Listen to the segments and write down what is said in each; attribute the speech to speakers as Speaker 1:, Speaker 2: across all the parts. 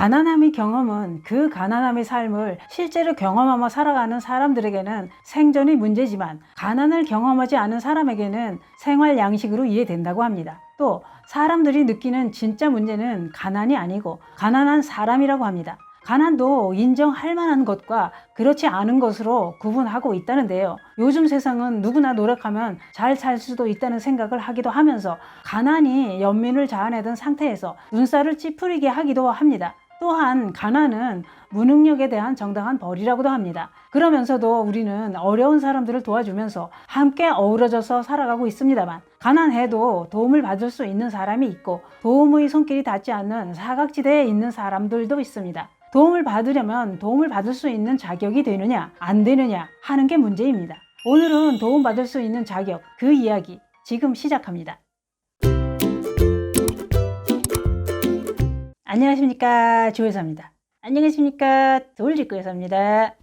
Speaker 1: 가난함의 경험은 그 가난함의 삶을 실제로 경험하며 살아가는 사람들에게는 생존의 문제지만 가난을 경험하지 않은 사람에게는 생활 양식으로 이해된다고 합니다. 또 사람들이 느끼는 진짜 문제는 가난이 아니고 가난한 사람이라고 합니다. 가난도 인정할 만한 것과 그렇지 않은 것으로 구분하고 있다는데요. 요즘 세상은 누구나 노력하면 잘 살 수도 있다는 생각을 하기도 하면서 가난이 연민을 자아내던 상태에서 눈살을 찌푸리게 하기도 합니다. 또한 가난은 무능력에 대한 정당한 벌이라고도 합니다. 그러면서도 우리는 어려운 사람들을 도와주면서 함께 어우러져서 살아가고 있습니다만 가난해도 도움을 받을 수 있는 사람이 있고 도움의 손길이 닿지 않는 사각지대에 있는 사람들도 있습니다. 도움을 받으려면 도움을 받을 수 있는 자격이 되느냐 안 되느냐 하는 게 문제입니다. 오늘은 도움받을 수 있는 자격, 그 이야기 지금 시작합니다. 안녕하십니까, 주회사입니다. 안녕하십니까, 돌직구회사입니다.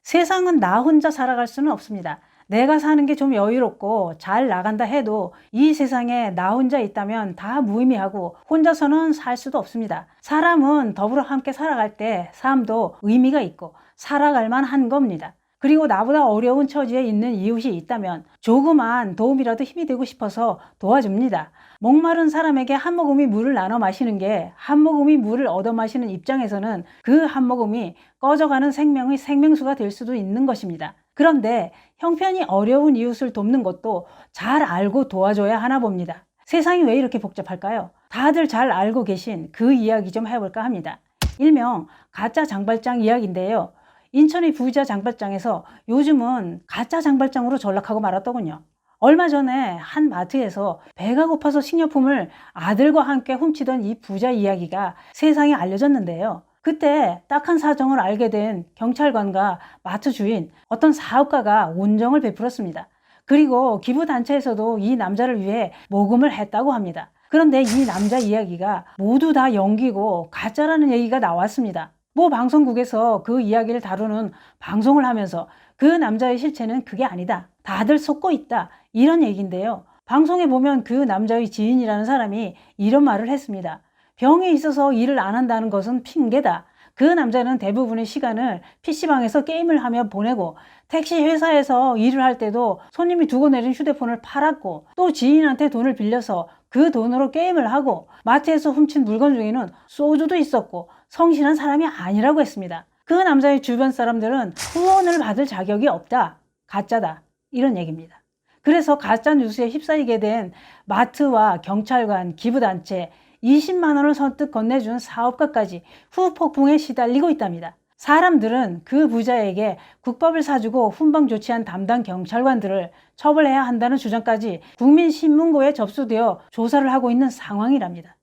Speaker 1: 세상은 나 혼자 살아갈 수는 없습니다. 내가 사는 게 좀 여유롭고 잘 나간다 해도 이 세상에 나 혼자 있다면 다 무의미하고 혼자서는 살 수도 없습니다. 사람은 더불어 함께 살아갈 때 삶도 의미가 있고 살아갈 만한 겁니다. 그리고 나보다 어려운 처지에 있는 이웃이 있다면 조그만 도움이라도 힘이 되고 싶어서 도와줍니다. 목마른 사람에게 한 모금의 물을 나눠 마시는 게 한 모금의 물을 얻어 마시는 입장에서는 그 한 모금이 꺼져가는 생명의 생명수가 될 수도 있는 것입니다. 그런데 형편이 어려운 이웃을 돕는 것도 잘 알고 도와줘야 하나 봅니다. 세상이 왜 이렇게 복잡할까요? 다들 잘 알고 계신 그 이야기 좀 해볼까 합니다. 일명 가짜 장발장 이야기인데요. 인천의 부자 장발장에서 요즘은 가짜 장발장으로 전락하고 말았더군요. 얼마 전에 한 마트에서 배가 고파서 식료품을 아들과 함께 훔치던 이 부자 이야기가 세상에 알려졌는데요. 그때 딱한 사정을 알게 된 경찰관과 마트 주인, 어떤 사업가가 온정을 베풀었습니다. 그리고 기부단체에서도 이 남자를 위해 모금을 했다고 합니다. 그런데 이 남자 이야기가 모두 다 연기고 가짜라는 얘기가 나왔습니다. 모 방송국에서 그 이야기를 다루는 방송을 하면서 그 남자의 실체는 그게 아니다, 다들 속고 있다, 이런 얘기인데요. 방송에 보면 그 남자의 지인이라는 사람이 이런 말을 했습니다. 병이 있어서 일을 안 한다는 것은 핑계다. 그 남자는 대부분의 시간을 PC방에서 게임을 하며 보내고 택시 회사에서 일을 할 때도 손님이 두고 내린 휴대폰을 팔았고 또 지인한테 돈을 빌려서 그 돈으로 게임을 하고 마트에서 훔친 물건 중에는 소주도 있었고 성실한 사람이 아니라고 했습니다. 그 남자의 주변 사람들은 후원을 받을 자격이 없다, 가짜다, 이런 얘기입니다. 그래서 가짜 뉴스에 휩싸이게 된 마트와 경찰관, 기부단체, 20만 원을 선뜻 건네준 사업가까지 후폭풍에 시달리고 있답니다. 사람들은 그 부자에게 국밥을 사주고 훈방 조치한 담당 경찰관들을 처벌해야 한다는 주장까지 국민신문고에 접수되어 조사를 하고 있는 상황이랍니다.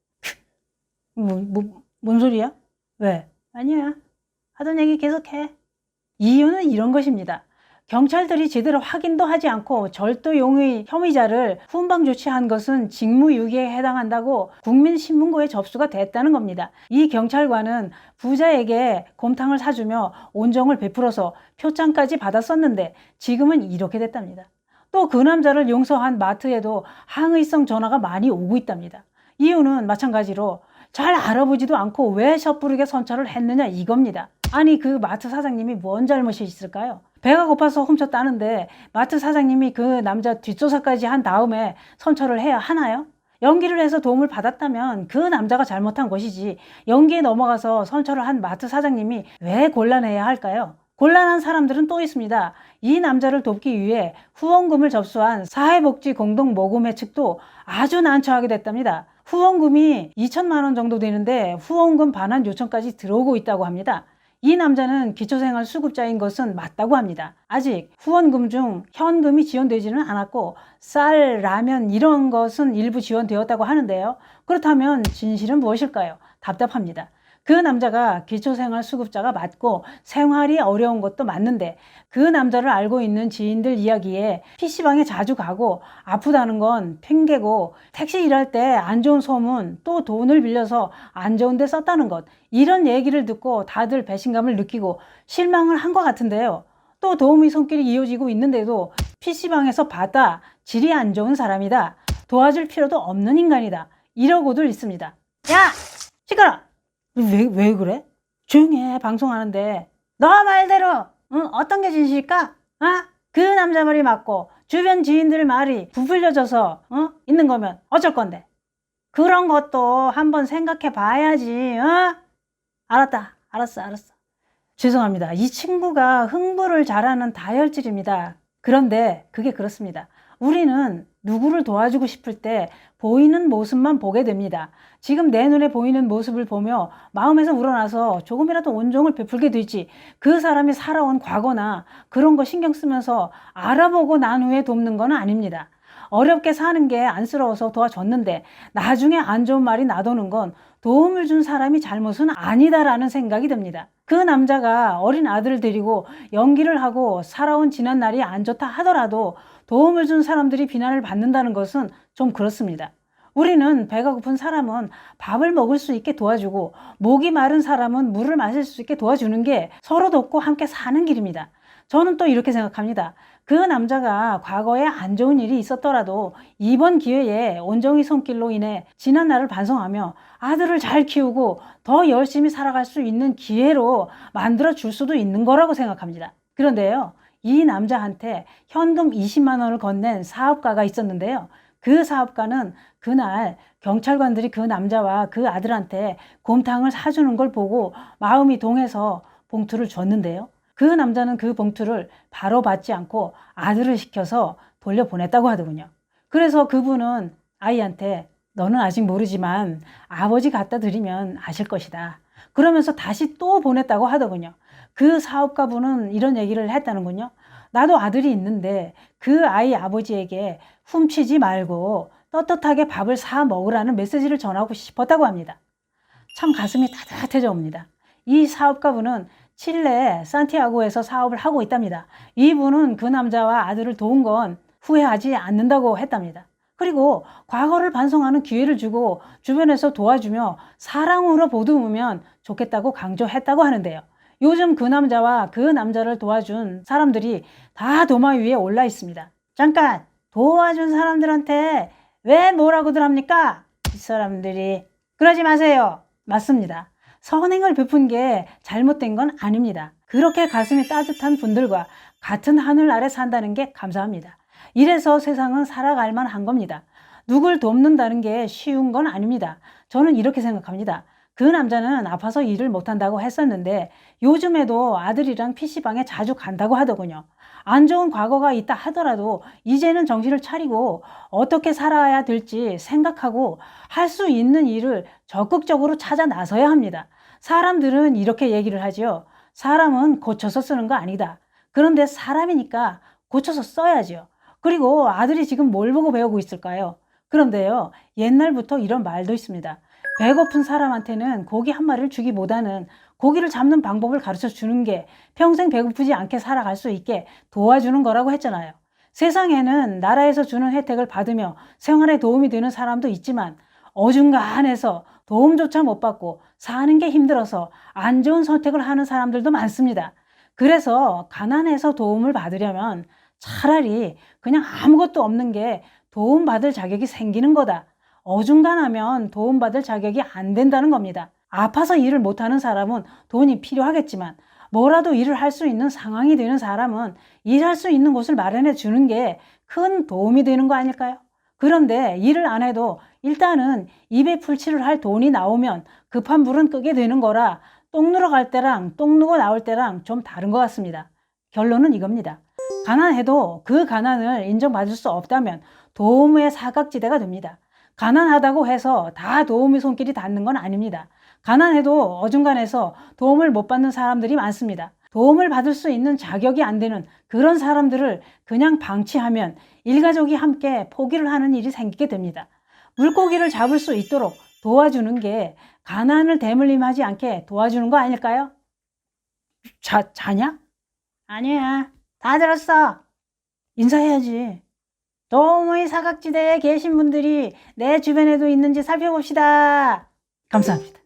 Speaker 1: 뭔 소리야? 왜? 아니야. 하던 얘기 계속해. 이유는 이런 것입니다. 경찰들이 제대로 확인도 하지 않고 절도용의 혐의자를 훈방 조치한 것은 직무유기에 해당한다고 국민신문고에 접수가 됐다는 겁니다. 이 경찰관은 부자에게 곰탕을 사주며 온정을 베풀어서 표창까지 받았었는데 지금은 이렇게 됐답니다. 또 그 남자를 용서한 마트에도 항의성 전화가 많이 오고 있답니다. 이유는 마찬가지로 잘 알아보지도 않고 왜 섣부르게 선처를 했느냐 이겁니다. 아니, 그 마트 사장님이 뭔 잘못이 있을까요? 배가 고파서 훔쳤다는데 마트 사장님이 그 남자 뒷조사까지 한 다음에 선처를 해야 하나요? 연기를 해서 도움을 받았다면 그 남자가 잘못한 것이지 연기에 넘어가서 선처를 한 마트 사장님이 왜 곤란해야 할까요? 곤란한 사람들은 또 있습니다. 이 남자를 돕기 위해 후원금을 접수한 사회복지공동모금회 측도 아주 난처하게 됐답니다. 후원금이 2천만 원 정도 되는데 후원금 반환 요청까지 들어오고 있다고 합니다. 이 남자는 기초생활수급자인 것은 맞다고 합니다. 아직 후원금 중 현금이 지원되지는 않았고 쌀, 라면 이런 것은 일부 지원되었다고 하는데요. 그렇다면 진실은 무엇일까요? 답답합니다. 그 남자가 기초생활수급자가 맞고 생활이 어려운 것도 맞는데 그 남자를 알고 있는 지인들 이야기에 PC방에 자주 가고 아프다는 건 핑계고 택시 일할 때 안 좋은 소문, 또 돈을 빌려서 안 좋은 데 썼다는 것, 이런 얘기를 듣고 다들 배신감을 느끼고 실망을 한 것 같은데요. 또 도움의 손길이 이어지고 있는데도 PC방에서 봤다, 질이 안 좋은 사람이다, 도와줄 필요도 없는 인간이다, 이러고들 있습니다. 야! 시끄러! 왜 그래? 조용히 해. 방송하는데. 너 말대로 어떤 게 진실일까? 그 남자 말이 맞고 주변 지인들 말이 부풀려져서 있는 거면 어쩔 건데. 그런 것도 한번 생각해 봐야지. 알았어. 죄송합니다. 이 친구가 흥부를 잘하는 다혈질입니다. 그런데 그게 그렇습니다. 우리는 누구를 도와주고 싶을 때 보이는 모습만 보게 됩니다. 지금 내 눈에 보이는 모습을 보며 마음에서 우러나서 조금이라도 온정을 베풀게 되지, 그 사람이 살아온 과거나 그런 거 신경 쓰면서 알아보고 난 후에 돕는 건 아닙니다. 어렵게 사는 게 안쓰러워서 도와줬는데 나중에 안 좋은 말이 나도는 건 도움을 준 사람이 잘못은 아니다라는 생각이 듭니다. 그 남자가 어린 아들을 데리고 연기를 하고 살아온 지난 날이 안 좋다 하더라도 도움을 준 사람들이 비난을 받는다는 것은 좀 그렇습니다. 우리는 배가 고픈 사람은 밥을 먹을 수 있게 도와주고, 목이 마른 사람은 물을 마실 수 있게 도와주는 게 서로 돕고 함께 사는 길입니다. 저는 또 이렇게 생각합니다. 그 남자가 과거에 안 좋은 일이 있었더라도 이번 기회에 온정의 손길로 인해 지난 날을 반성하며 아들을 잘 키우고 더 열심히 살아갈 수 있는 기회로 만들어 줄 수도 있는 거라고 생각합니다. 그런데요, 이 남자한테 현금 20만 원을 건넨 사업가가 있었는데요. 그 사업가는 그날 경찰관들이 그 남자와 그 아들한테 곰탕을 사주는 걸 보고 마음이 동해서 봉투를 줬는데요. 그 남자는 그 봉투를 바로 받지 않고 아들을 시켜서 돌려보냈다고 하더군요. 그래서 그분은 아이한테 너는 아직 모르지만 아버지 갖다 드리면 아실 것이다. 그러면서 다시 또 보냈다고 하더군요. 그 사업가분은 이런 얘기를 했다는군요. 나도 아들이 있는데 그 아이 아버지에게 훔치지 말고 떳떳하게 밥을 사 먹으라는 메시지를 전하고 싶었다고 합니다. 참 가슴이 따뜻해져 옵니다. 이 사업가분은 칠레 산티아고에서 사업을 하고 있답니다. 이분은 그 남자와 아들을 도운 건 후회하지 않는다고 했답니다. 그리고 과거를 반성하는 기회를 주고 주변에서 도와주며 사랑으로 보듬으면 좋겠다고 강조했다고 하는데요. 요즘 그 남자와 그 남자를 도와준 사람들이 다 도마 위에 올라 있습니다. 잠깐! 도와준 사람들한테 왜 뭐라고들 합니까? 이 사람들이. 그러지 마세요. 맞습니다. 선행을 베푼 게 잘못된 건 아닙니다. 그렇게 가슴이 따뜻한 분들과 같은 하늘 아래 산다는 게 감사합니다. 이래서 세상은 살아갈 만한 겁니다. 누굴 돕는다는 게 쉬운 건 아닙니다. 저는 이렇게 생각합니다. 그 남자는 아파서 일을 못한다고 했었는데 요즘에도 아들이랑 PC방에 자주 간다고 하더군요. 안 좋은 과거가 있다 하더라도 이제는 정신을 차리고 어떻게 살아야 될지 생각하고 할 수 있는 일을 적극적으로 찾아 나서야 합니다. 사람들은 이렇게 얘기를 하죠. 사람은 고쳐서 쓰는 거 아니다. 그런데 사람이니까 고쳐서 써야죠. 그리고 아들이 지금 뭘 보고 배우고 있을까요? 그런데요, 옛날부터 이런 말도 있습니다. 배고픈 사람한테는 고기 한 마리를 주기보다는 고기를 잡는 방법을 가르쳐 주는 게 평생 배고프지 않게 살아갈 수 있게 도와주는 거라고 했잖아요. 세상에는 나라에서 주는 혜택을 받으며 생활에 도움이 되는 사람도 있지만 어중간해서 도움조차 못 받고 사는 게 힘들어서 안 좋은 선택을 하는 사람들도 많습니다. 그래서 가난해서 도움을 받으려면 차라리 그냥 아무것도 없는 게 도움받을 자격이 생기는 거다. 어중간하면 도움받을 자격이 안 된다는 겁니다. 아파서 일을 못하는 사람은 돈이 필요하겠지만 뭐라도 일을 할 수 있는 상황이 되는 사람은 일할 수 있는 곳을 마련해 주는 게 큰 도움이 되는 거 아닐까요? 그런데 일을 안 해도 일단은 입에 풀칠을 할 돈이 나오면 급한 불은 끄게 되는 거라 똥 누러 갈 때랑 똥 누고 나올 때랑 좀 다른 것 같습니다. 결론은 이겁니다. 가난해도 그 가난을 인정받을 수 없다면 도움의 사각지대가 됩니다. 가난하다고 해서 다 도움의 손길이 닿는 건 아닙니다. 가난해도 어중간해서 도움을 못 받는 사람들이 많습니다. 도움을 받을 수 있는 자격이 안 되는 그런 사람들을 그냥 방치하면 일가족이 함께 포기를 하는 일이 생기게 됩니다. 물고기를 잡을 수 있도록 도와주는 게 가난을 대물림하지 않게 도와주는 거 아닐까요? 자냐? 아니야. 다 들었어. 인사해야지. 도움의 사각지대에 계신 분들이 내 주변에도 있는지 살펴봅시다. 감사합니다.